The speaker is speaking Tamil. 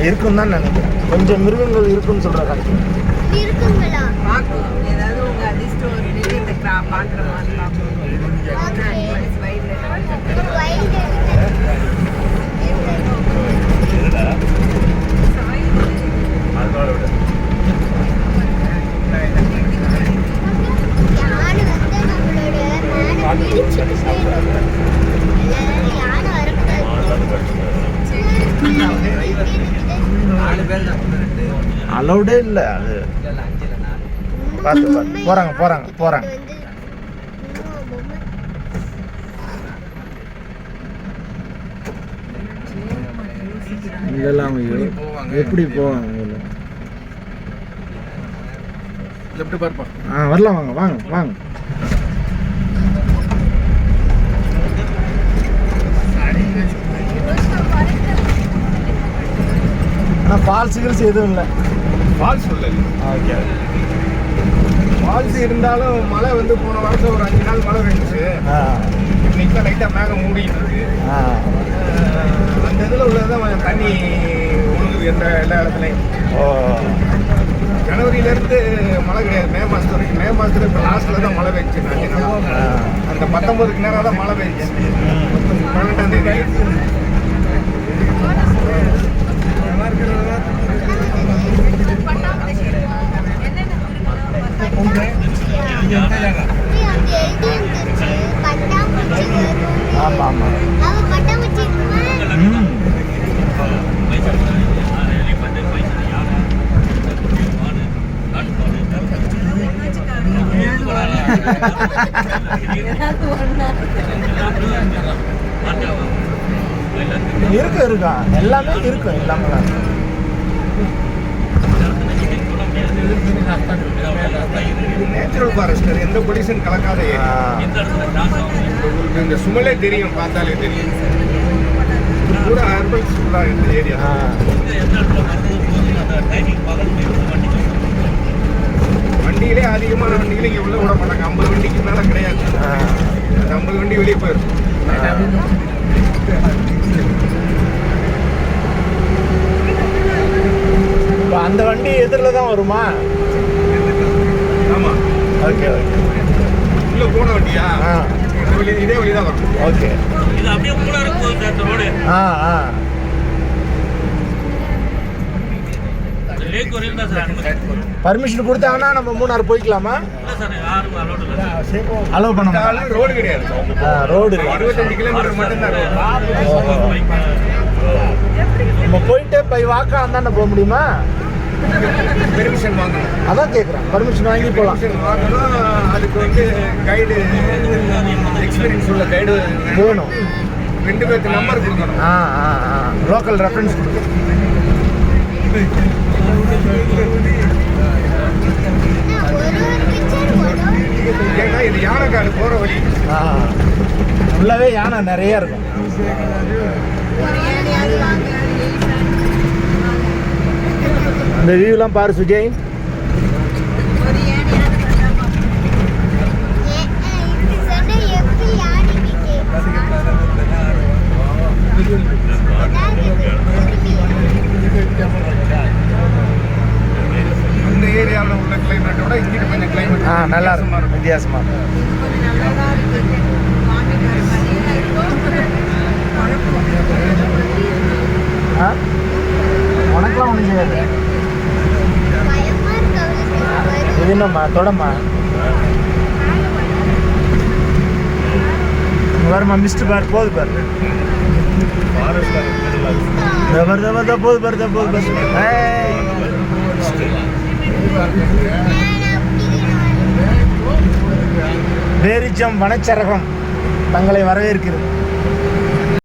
இருக்கும் தான் நினைக்கிறேன். கொஞ்சம் மிருகங்கள் இருக்குன்னு சொல்ற காட்சி இருக்குங்களா? ஏதாவது உங்க அதிர்ஷ்டம் ஒரு இந்த பாக்குற மாதிரி அலௌடே இல்லை. அது பார்த்து பார்த்து போறாங்க போறாங்க போறாங்க. இதெல்லாம் எப்படி போவாங்க? வரலாம், வாங்க வாங்க வாங்க. ஆனால் ஃபால்ஸுகள் எதுவும் இல்லை. ஃபால்ஸ் இல்லை. ஓகே. ஃபால்ஸ் இருந்தாலும் மழை வந்து போன வருஷம் ஒரு 5 நாள் மழை இருந்துச்சு. இன்னைக்கு லைட்டாக மேகம் மூடிட்டு இருக்கு. அந்த இதில் உள்ளதான் கொஞ்சம் தண்ணி ஒழுகுது எல்லா இடத்துலையும். ஜனவரியிலேருந்து மழை கிடையாது. மே மாதத்து வரைக்கும். மே மாதத்துல இப்போ லாஸ்ட்டில் தான் மழை பெய்ச்சு. அந்த 19க்கு நேரம் தான் மழை பெய்ச்சு. 12ஆம் தேதி ஆமாம் ஆமாம். இருக்கா எல்லாமே இருக்கும். எல்லாமே நேச்சுரல் ஃபாரஸ்ட். எந்த பொல்யூஷன் கலக்காத இந்த சுமலே தெரியும், பார்த்தாலே தெரியும். பூரா அர்பன் ஃபுல்லாக இந்த ஏரியா. வண்டியிலே அதிகமான வண்டிகளே இங்கே உள்ள விட மாட்டாங்க. 50 வண்டிக்கு மேலே கிடையாது. அந்த 50 வண்டி வெளியே போயிடும். அந்த வண்டி எதிரில் தான் வருமா? ஆமாம். Okay okay. உள்ளே போன வண்டியா? இதே வழி தான் வரும். ஓகே. இது அப்படியே மூணாறு போகுது அந்த ரோடு. லேக் வரையும் தான் சார் பர்மிஷன் கொடுத்தாங்கன்னா நம்ம மூணாறு போய்க்கலாமா? இல்லை சார், யாரும் அலோடு இல்லை. அலோவ் பண்ண மாட்டாங்க. ரோடு கிடையாது. ரோடு 25 கிலோமீட்டர் மட்டும்தான். நம்ம போயிட்டு போய் வாக்காளம் தானே போக முடியுமா? பெர்மிஷன் வாங்கணும். அதான் கேட்குறேன். பர்மிஷன் வாங்கி போகலாம். வாங்கணும். அதுக்கு வந்து கைடு, எக்ஸ்பீரியன்ஸ் உள்ள கைடு வேணும். 2 பேருக்கு நம்பர் கொடுக்கணும். லோக்கல் ரெஃபரன்ஸ் கொடுக்கணும். ஏன்னா இது யானைக்காடு போகிற வழி. உள்ளவே யானை நிறைய இருக்கும். இந்த வியூலாம் பாரு சுஜய். அந்த ஏரியாவில் உள்ள கிளைமேட்டோட இங்கிட்டு கொஞ்சம் கிளைமேட் நல்லா இருக்கும். வித்தியாசமாக இருக்கும். உனக்கெல்லாம் ஒன்றும் செய்யாது. இது என்னம்மா தொடம்மா வருமா? மிஸ்டு பார் போது பாரு. போது பாரு போது பாரு. பேரிச்சம் வனச்சரகம் தங்களை வரவேற்கிறது.